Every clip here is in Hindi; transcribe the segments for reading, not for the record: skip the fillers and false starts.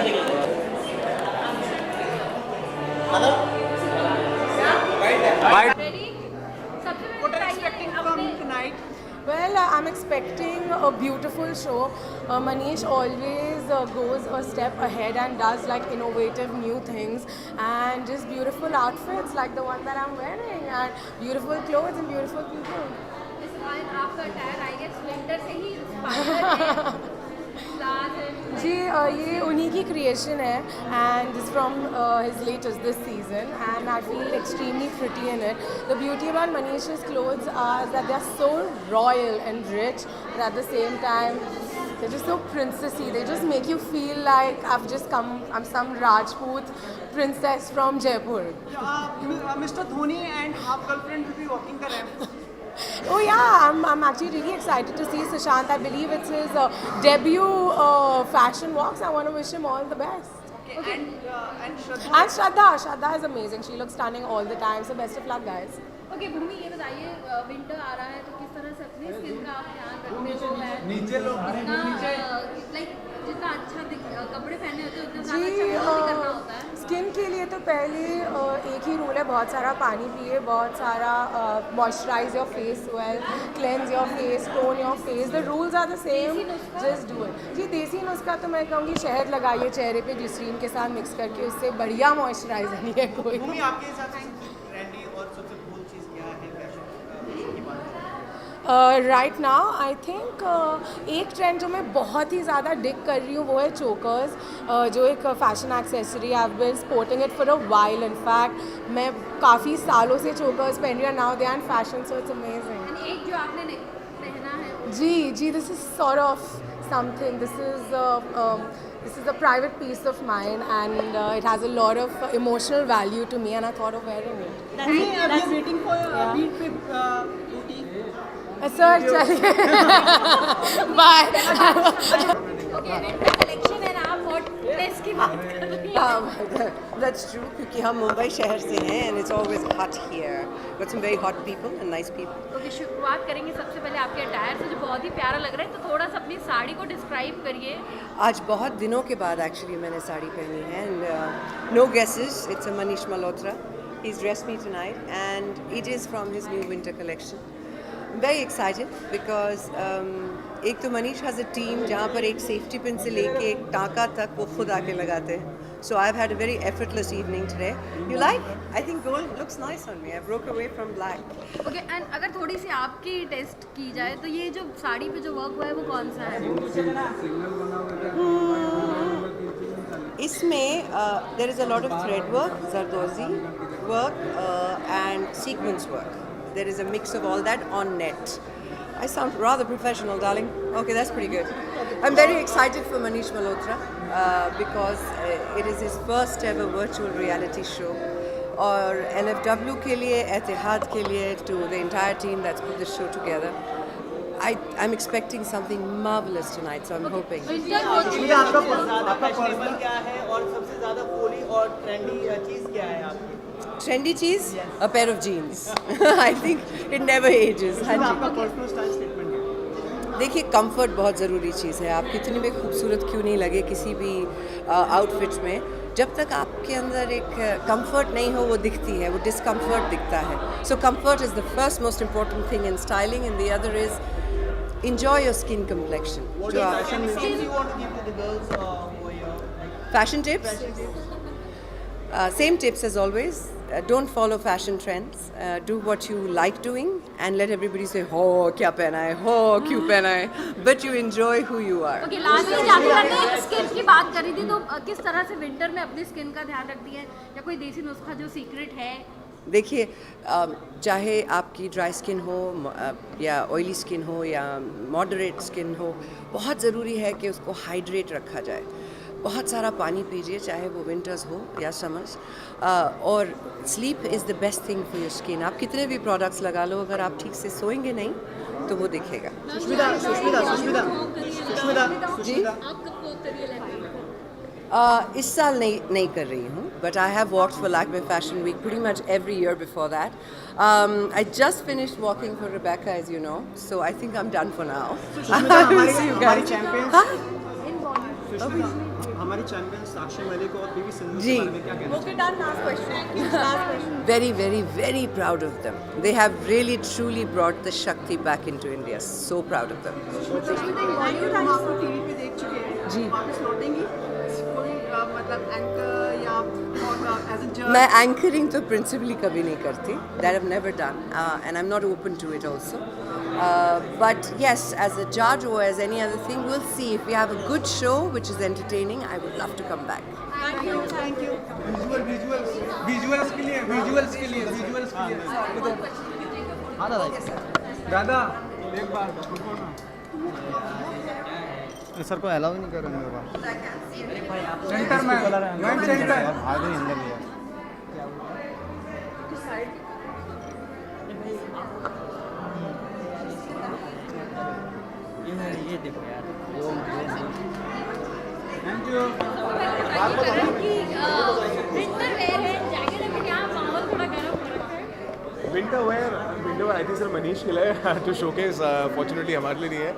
What are you expecting from tonight? Well, I'm expecting a beautiful show. Manish always goes a step ahead and does like innovative new things and just beautiful outfits like the one that I'm wearing and beautiful clothes and beautiful people. आपका अटायर आई गेस विंटर से ही इंस्पायर है जी ये उन्हीं की क्रिएशन है and is from his latest this season and I feel extremely pretty in it the beauty about Manish's clothes are that they are so royal and rich but at the same time they're just so princessy. They just make you feel like I'm some Rajput princess from Jaipur. Mr. Dhoni and half girlfriend will be walking the ramp. Oh yeah, I'm actually really excited to see Sushant. I believe it's his debut fashion walks. I want to wish him all the best. Okay. And Shraddha. And Shraddha is amazing. She looks stunning all the time. So best of luck, guys. Okay Bhumi ये बताइए विंटर आ रहा है तो किस तरह से अपनी स्किन का आप ध्यान रखते हो है नीचे लाइक जितना अच्छा कपड़े पहने होते हैं उतना ज़्यादा अच्छा भी करना होता है स्किन के लिए तो पहले एक ही रूल है, बहुत सारा पानी पिए, बहुत सारा moisturise your face well, cleanse your face, tone your face. The rules are the same, just do it. जी देसी नुस्खा तो मैं कहूँगी शहद लगाइए चेहरे पे ग्लिसरीन के साथ मिक्स करके, उससे बढ़िया मॉइस्चराइजर नहीं है कोई. आपके हिसाब से ट्रेंडी और सबसे कूल चीज़ क्या है फैशन की बात? राइट नाउ आई थिंक एक ट्रेंड जो मैं बहुत ही ज़्यादा डिग कर रही हूँ वो है चोकर्स, जो एक fashion accessory. I have been sporting it for a while. In fact मैं काफ़ी सालों से चोकर्स पहन रही हूँ. Now they are in fashion, so it's amazing. एक जो आपने पहना है जी this is sort of something. This is a private piece of mine and it has a lot of emotional value to me and I thought of wearing it. We are waiting for your beat पे booty. Sir, चलिए. Bye. ओके विंटर कलेक्शन है ना, आप हॉट प्लेस की बात कर रही हैं. That's true क्योंकि हम मुंबई शहर से हैं and it's always hot here. Got some very hot people and nice people. Okay शुरुआत करेंगे सबसे पहले आपके अटायर से जो बहुत ही प्यारा लग रहा है, तो थोड़ा सा अपनी साड़ी को डिस्क्राइब करिए. आज बहुत दिनों के बाद एक्चुअली मैंने साड़ी पहनी है and no guesses, it's a Manish Malhotra. He's dressed me tonight and it is from his new winter collection. I'm very excited because एक तो मनीष has a team जहाँ पर एक सेफ्टी पिन से लेके एक टाँका तक वो खुद आके लगाते हैं. So I've had a very effortless evening today. You like? I think gold looks nice on me. I broke away from black. Okay and अगर थोड़ी सी आपकी टेस्ट की जाए तो ये जो साड़ी पे जो वर्क हुआ है वो कौन सा है? इसमें there is a lot of thread work, zardozi work and sequence work. There is a mix of all that on net. I sound rather professional, darling. Okay, that's pretty good. I'm very excited for Manish Malhotra because it is his first ever virtual reality show. और LFW के लिए, एतिहाद के लिए, to the entire team that's put this show together. I'm expecting something marvelous tonight, so I'm hoping. आपका फैशनेबल क्या है और सबसे ज़्यादा कोली और ट्रेंडी चीज़ क्या है आपकी? Trendy cheese? A pair of jeans. I think it never ages. हाँ जी. आपका पर्सनल स्टाइल स्टेटमेंट है? देखिए कंफर्ट बहुत ज़रूरी चीज़ है. आप कितनी भी खूबसूरत क्यों नहीं लगे किसी भी आउटफिट्स में, जब तक आपके अंदर एक कंफर्ट नहीं हो वो दिखती है, वो डिस्कम्फर्ट दिखता है. So comfort is the first most important thing in styling and the other is enjoy your skin complexion. What fashion tips you want to give to the girls over here? Fashion tips? Same tips as always. Don't follow fashion trends. Do what you like doing and let everybody say, "Oh, क्या पहना है? Oh, क्यों पहना है?" But you enjoy who you are. Okay last में जाते जाते स्किन की बात करी थी, तो किस तरह से विंटर में अपनी स्किन का ध्यान रखती है या कोई देसी नुस्खा जो सीक्रेट है? देखिए चाहे आपकी ड्राई स्किन हो या ऑयली स्किन हो या मॉडरेट स्किन हो, बहुत ज़रूरी है कि उसको हाइड्रेट रखा जाए. बहुत सारा पानी पीजिए, चाहे वो विंटर्स हो या समर्स. और sleep is the best thing for your skin. आप कितने भी प्रोडक्ट्स लगा लो, अगर आप ठीक से सोएंगे नहीं तो वो दिखेगा. जी इस साल नहीं कर रही हूँ, but I have walked for Lakme fashion week pretty much every year before that. I just finished walking for Rebecca, as you know, so I think I'm done for now. I will see you guys. Champions हमारी चैंपियन साक्षी मलिक और पीवी सिंधु जी। के बारे में क्या कहना चाहिए? Very, very, very proud of them. They have really, truly brought the Shakti back into India. So proud of them. हम आपको टीवी पे देख चुके हैं जी। वापस लौटेंगी कोई मतलब एंकर या एज अ जज मैं एंकरिंग तो प्रिंसिपली कभी नहीं करती. That I've never done, and I'm not open to it also. But yes, as a judge or as any other thing, we'll see. If we have a good show which is entertaining, I would love to come back. Thank you visuals के लिए दादा एक बार सर को अलाउ नहीं कर रहे मेरे पास सेंटर में ज्वाइंट सेंटर आगे अंदर लिया ये देखो यार थैंक यू विंटर वेयर है जैकेट है क्या माहौल थोड़ा गर्म हो रखा है winter wear I think sir Manish के लिए टू शोकेस फॉर्चुनेटली हमारे लिए नहीं है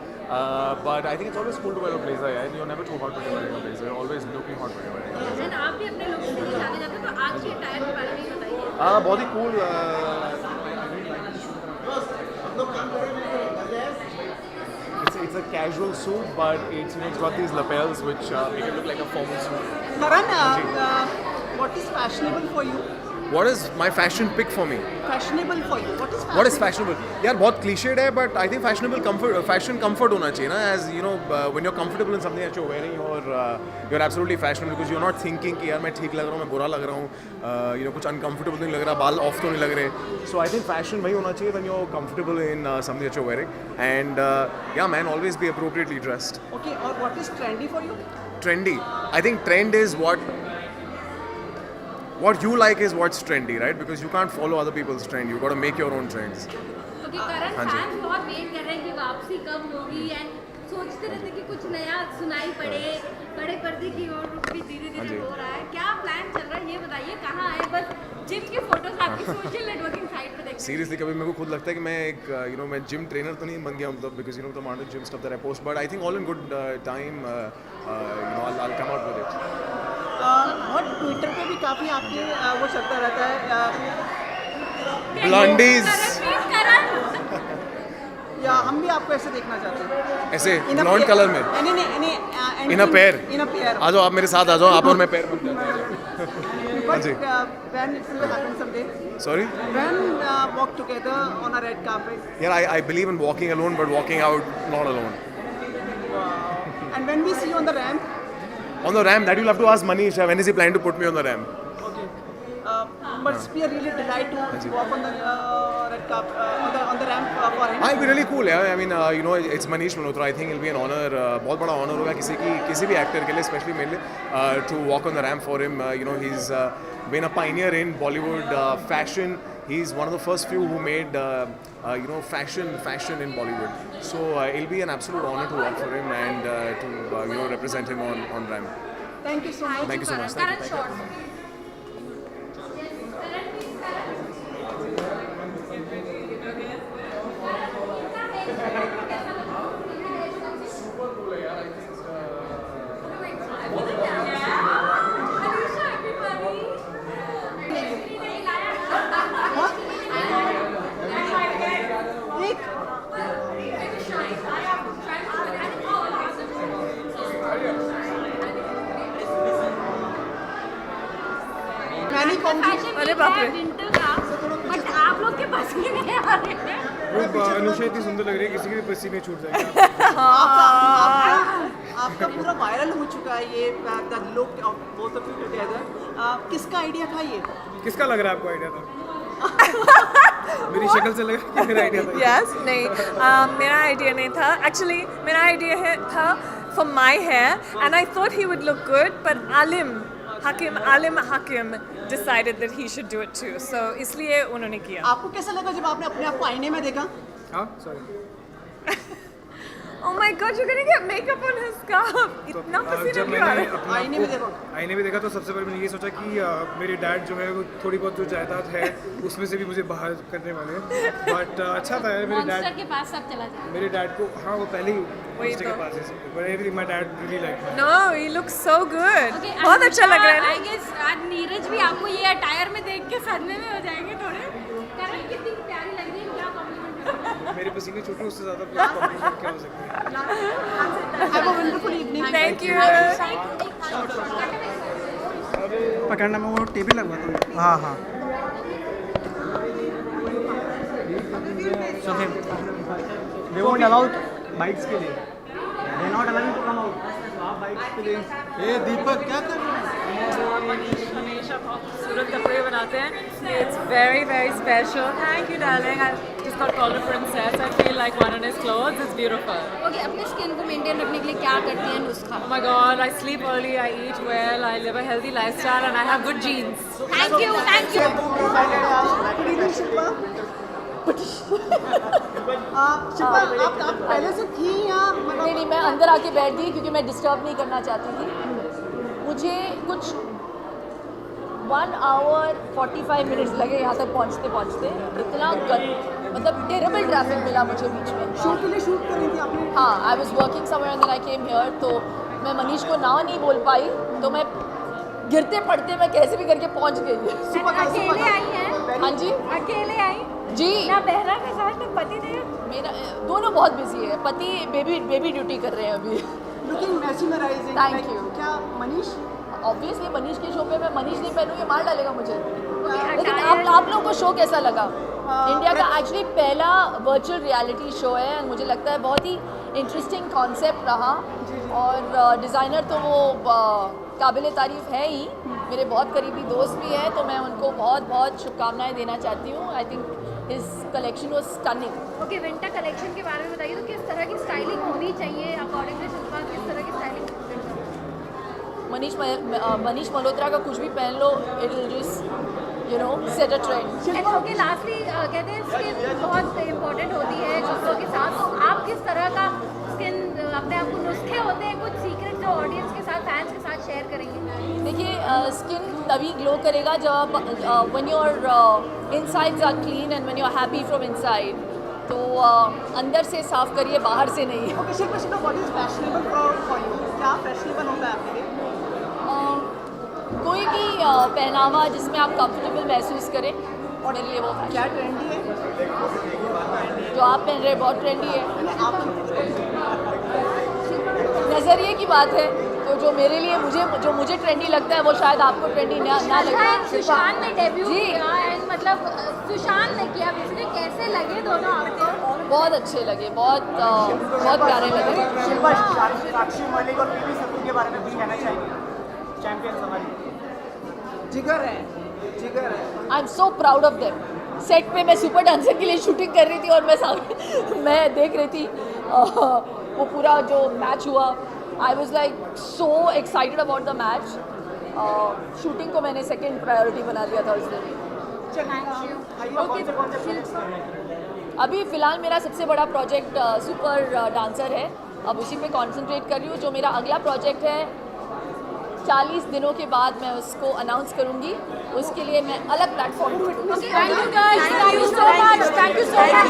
but I think it's always cool to wear a blazer यार you never too hot to wear a blazer always looking hot to wear and आप भी अपने लोगों के लिए जाने जाते हो तो आज के टायर के बारे में बताइए बहुत ही cool it's a casual suit but it's got these lapels which make it look like a formal suit. Karan, what is fashionable for you? What is my fashion pick for me? Fashionable for you. What is fashionable? यार बहुत cliched है but I think fashionable comfort fashion comfort होना चाहिए ना as you know when you're comfortable in something that you're wearing you're absolutely fashionable because you're not thinking कि यार मैं ठीक लग रहा हूँ मैं बुरा लग रहा हूँ कुछ uncomfortable नहीं लग रहा बाल off तो नहीं लग रहे so I think fashion वही होना चाहिए when you're comfortable in something that you're wearing and yeah man always be appropriately dressed. Okay, or what is trendy for you? Trendy. I think trend is what you like is what's trendy, right? Because you can't follow other people's trend. You got to make your own trends. क्योंकि करंट हाँ जी। फैंस बहुत वेट कर रहे हैं कि वापसी कब होगी एंड सोचते रहते कि कुछ नया सुनाई पड़े बड़े पर्दे की ओर रुख भी धीरे हाँ धीरे जी। हो रहा है क्या प्लान चल रहा है ये बताइए कहाँ है बस जिम की फोटोज आपकी सोशल नेटवर्किंग साइट पे देखते हैं Seriously, कभी मेरे को खुद लगता है कि मैं एक मैं जिम ट्रेनर तो नहीं बन गया मतलब because the amount of gym stuff that I post, but I think all in good time I'll come out with it. और ट्विटर पे भी काफ़ी आपके वो चलता रहता है Blondies. करण या हम भी आपको ऐसे देखना चाहते हैं ऐसे In a blonde pair. color में नहीं In a pair. In a pair आ जाओ आप मेरे साथ आ जाओ आप और मैं पैर बन जाते हैं हाँ बट जी when it will happen someday sorry when walk together on a red carpet yeah I believe in walking alone but walking out not alone. And when we see you on the ramp On the ramp that you'll have to ask Manish when is he planning to put me on the ramp. Must be a really delight to walk on the red carpet on the ramp for him. It'll be really cool, yeah. I mean, it's Manish Malhotra. I think it'll be an honor, बहुत बड़ा honor होगा किसी भी actor के लिए, especially मेरे लिए, to walk on the ramp for him. He's been a pioneer in Bollywood fashion. He's one of the first few who made, fashion in Bollywood. So it'll be an absolute honor to walk for him and to represent him on ramp. Thank you so much. Thank you so much. Karan short एक मैंने कौन अरे बाप रे विंटर का बट आप लोग के पास ही नहीं आ रहे हैं अनुषा इतनी सुंदर लग रही है किसी के भी पसीने छूट जाएगा आपका पूरा वायरल हो चुका है ये the look of both of you together किसका आइडिया था ये किसका लग रहा है आपको आइडिया था मेरी शक्ल से लग रहा है कि मेरा आइडिया था यस नहीं मेरा आइडिया नहीं था एक्चुअली मेरा आइडिया था for my hair and I thought he would look good but Aalim Hakim decided that he should do it too so इसलिए उन्होंने किया आपको कैसा लगा जब आपने अपने आप को आईने में देखा हाँ sorry Oh my God, you're gonna get makeup on his scalp. इतना पसीना जब क्यों आ मैंने रहा है? अपने आईने में देखो। आईने में देखा तो सबसे पहले मैंने ये सोचा कि मेरे डैड जो है वो थोड़ी बहुत जो जायदाद है उसमें से भी मुझे बाहर करने वाले हैं बट अच्छा था यार मॉन्स्टर के पास सब चला जाए। मेरे डैड को हाँ वो पहले ही वही उसके तो। पास है but everything my dad really liked No, he looks so good. Okay, बहुत अच्छा लग रहा है आई ना? गेस आज नीरज भी आपको ये अटायर में देख के सदमे में हो जाएंगे थोड़े। करण कितनी प्यारी लग रही है, क्या कॉम्प्लीमेंट। मेरे पसीने छूटे उससे ज़्यादा कॉम्प्लीमेंट क्या हो सकता है Have a wonderful evening. Thank you. पकड़ना मैं वो टेबल लगवाता हूँ हाँ हाँ so they won't allow bites के लिए they not allowing to come out आप bites के लिए ये दीपक क्या कर रहा है मनीष हमेशा बहुत खूबसूरत कपड़े बनाते हैं. It's very very special. Thank you darling. I just got called a princess. I feel like one in his clothes. It's beautiful. Okay, अपने स्किन को मेंटेन रखने के लिए क्या करती हैं नुस्खा? Oh my god, I sleep early, I eat well, I live a healthy lifestyle and I have good genes. Thank you, thank you. Good evening, Shilpa. Shilpa, आप पहले से थी या नहीं नहीं, मैं अंदर आके बैठ गई क्योंकि मैं डिस्टर्ब नहीं करना चाहती थी. मुझे कुछ 1 hour 45 minutes लगे यहाँ तक पहुँचते पहुँचते. इतना मतलब टेरेबल ट्रैफिक मिला मुझे बीच में. शो के लिए शूट कर रही थी आपने? हाँ, I was working somewhere and then I came here. तो मैं मनीष को ना नहीं बोल पाई, तो मैं गिरते पड़ते मैं कैसे भी करके पहुँच गई. अकेले आई हैं? हाँ जी अकेले आई? जी. ना बहरा के साथ तो पति देव? मेरा दोनों बहुत बिजी है. पति बेबी ड्यूटी कर रहे हैं अभी. Looking mesmerizing. Thank you. क्या मनीष? ऑब्वियसली मनीष के शो पे मैं मनीष नहीं पहनूँ, ये मार डालेगा मुझे. लेकिन आप लोगों को शो कैसा लगा? इंडिया का एक्चुअली पहला वर्चुअल रियलिटी शो है. मुझे लगता है बहुत ही इंटरेस्टिंग कॉन्सेप्ट रहा और डिज़ाइनर तो वो काबिल तारीफ़ है ही. मेरे बहुत करीबी दोस्त भी हैं, तो मैं उनको बहुत बहुत शुभकामनाएं देना चाहती हूँ. I think his collection was stunning. Okay, winter collection के बारे में बताइए. तो किस तरह की स्टाइलिंग होनी चाहिए अकॉर्डिंग टू शिल्पा? किस तरह की स्टाइलिंग? मनीष मल्होत्रा का कुछ भी पहन लो, it will just you know set a trend. Okay, lastly कहते हैं स्किन बहुत इम्पोर्टेंट होती है कपड़ों के साथ. तो आप किस तरह का स्किन अपने आप को नुस्खे होते हैं कुछ सीक्रेट जो ऑडियंस के साथ फैंस के साथ शेयर करेंगे? देखिए, स्किन तभी ग्लो करेगा जब when your insides are clean and when you are happy from inside. तो अंदर से साफ करिए, बाहर से नहीं. Okay, Shilpa, what is fashionable for you? क्या फैशनेबल होता है आपके लिए? कोई भी पहनावा जिसमें आप कंफर्टेबल महसूस करें, मेरे लिए वो fashion. क्या ट्रेंडी है? जो आप पहन रहे हैं बहुत ट्रेंडी है. नज़रिए की बात है. तो जो मेरे लिए मुझे ट्रेंडी लगता है वो शायद आपको ट्रेंडी ना लगे. सुशांत ने डेब्यू जी. किया एंड मतलब सुशांत ने किया, इसलिए कैसे लगे दोनों आपको? बहुत अच्छे लगे, बहुत प्यारे लगे. शिल्पा, साक्षी मलिक और पीवी सिंधु के बारे में कुछ कहना चाहेंगे? चैंपियंस हमारी जिगर है. I am so proud of them. Set पे मैं सुपर डांसर के लिए शूटिंग कर रही थी और मैं देख रही थी वो पूरा जो मैच हुआ. I was like so excited about the match. Shooting को मैंने सेकेंड प्रायोरिटी बना लिया था उस दिन. अभी फ़िलहाल मेरा सबसे बड़ा प्रोजेक्ट सुपर डांसर है. अब उसी पे कंसंट्रेट कर रही हूँ. जो मेरा अगला प्रोजेक्ट है 40 दिनों के बाद मैं उसको अनाउंस करूँगी. उसके लिए मैं अलग प्लेटफॉर्म ढूंढूंगी. Thank you guys, thank you so much, thank you so much.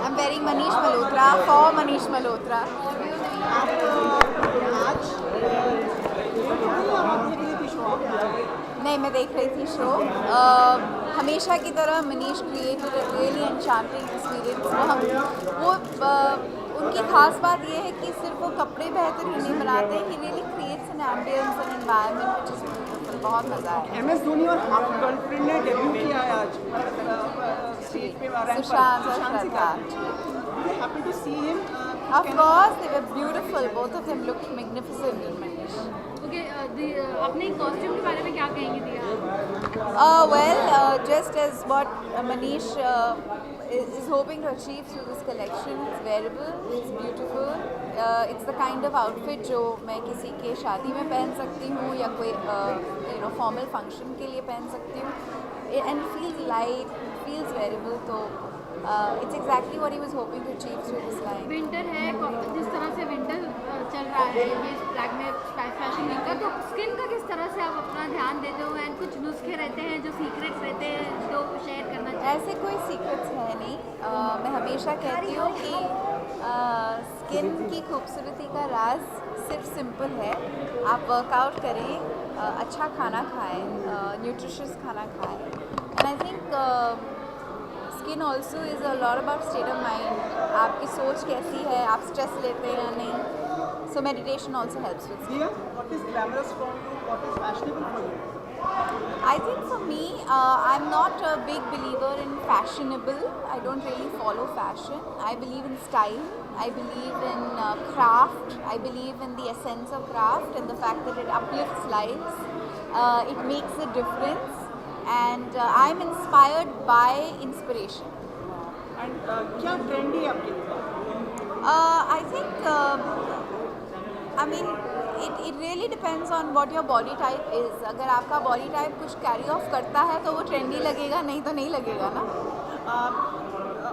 I'm wearing Manish Malhotra for Manish Malhotra. नहीं, मैं देख रही थी शो. हमेशा की तरह Manish created a really enchanting experience. उनकी खास बात ये है कि सिर्फ वो कपड़े बेहतर ही नहीं बनाते, he really creates an ambience and environment which is beautiful. बहुत मज़ा आया. MS धोनी और आपकी गर्लफ्रेंड ने डेब्यू किया है आज स्टेज पे. सुशांत और Shraddha. Happy to see him. Of course, they were beautiful. Both of them looked magnificent in Manish. Okay, अपने कॉस्ट्यूम के बारे में क्या कहेंगे दिया? Well, just as what Manish is hoping to achieve through this collection. It's wearable, it's beautiful. It's the kind of outfit जो मैं किसी के शादी में पहन सकती हूँ या कोई formal function के लिए पहन सकती हूँ. and it feels light, it feels wearable. So it's exactly what he was hoping to achieve through this line. Winter है, जिस तरह से विंटर चल रहा है ये फ्लैग में फैशन वीक का, तो स्किन का किस तरह से आप अपना ध्यान देते हो एंड कुछ नुस्खे रहते हैं जो सीक्रेट्स रहते हैं जो शेयर करना चाहिए? ऐसे कोई सीक्रेट्स है नहीं। मैं हमेशा कहती हूँ कि स्किन की खूबसूरती का राज सिर्फ सिंपल है, आप वर्कआउट करें, अच्छा खाना खाएं, न्यूट्रिशियस खाना खाएं, and I think skin also is a lot about state of mind. आपकी सोच कैसी है, आप स्ट्रेस लेते हैं या नहीं, so meditation also helps with. Diya, what is glamorous from you? What is fashionable for you? I think for me, I'm not a big believer in fashionable. I don't really follow fashion. I believe in style. I believe in craft. I believe in the essence of craft and the fact that it uplifts lives. It makes a difference. And I'm inspired by inspiration. And क्या trendy है आपके लिए? I think, I mean, it really depends on what your body type is. अगर आपका body type कुछ carry off करता है तो वो trendy लगेगा, नहीं तो नहीं लगेगा ना.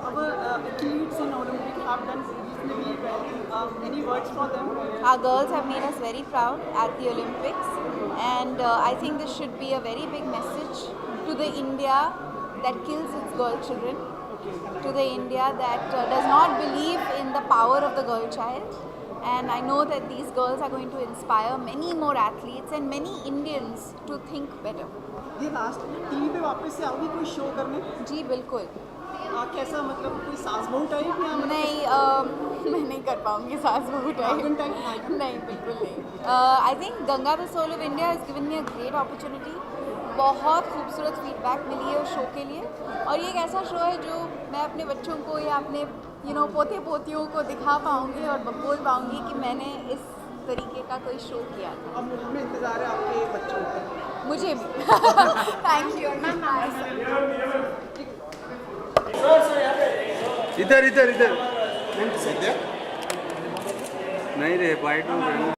Our athletes in Olympic have done reasonably well. Any words for them? Our girls have made us very proud at the Olympics, and I think this should be a very big message to the India that kills its girl children, to the India that does not believe in the power of the girl child. And I know that these girls are going to inspire many more athletes and many Indians to think better. ये लास्ट टीवी पे वापस से आओगी कोई शो करने? जी बिल्कुल। कैसा, मतलब कोई सास बहू टाइप या नहीं, मैं नहीं कर पाऊँगी सास बहू टाइप। नहीं, बिल्कुल नहीं। I think Ganga the soul of India has given me a great opportunity. बहुत खूबसूरत फीडबैक मिली है उस शो के लिए, और ये एक ऐसा शो है जो मैं अपने बच्चों को या अपने पोते पोतियों को दिखा पाऊँगी और बोल पाऊँगी कि मैंने इस तरीके का कोई शो किया था। अब हमें इंतज़ार है आपके बच्चों का। मुझे भी। Thank you. इधर नहीं रे, वाइट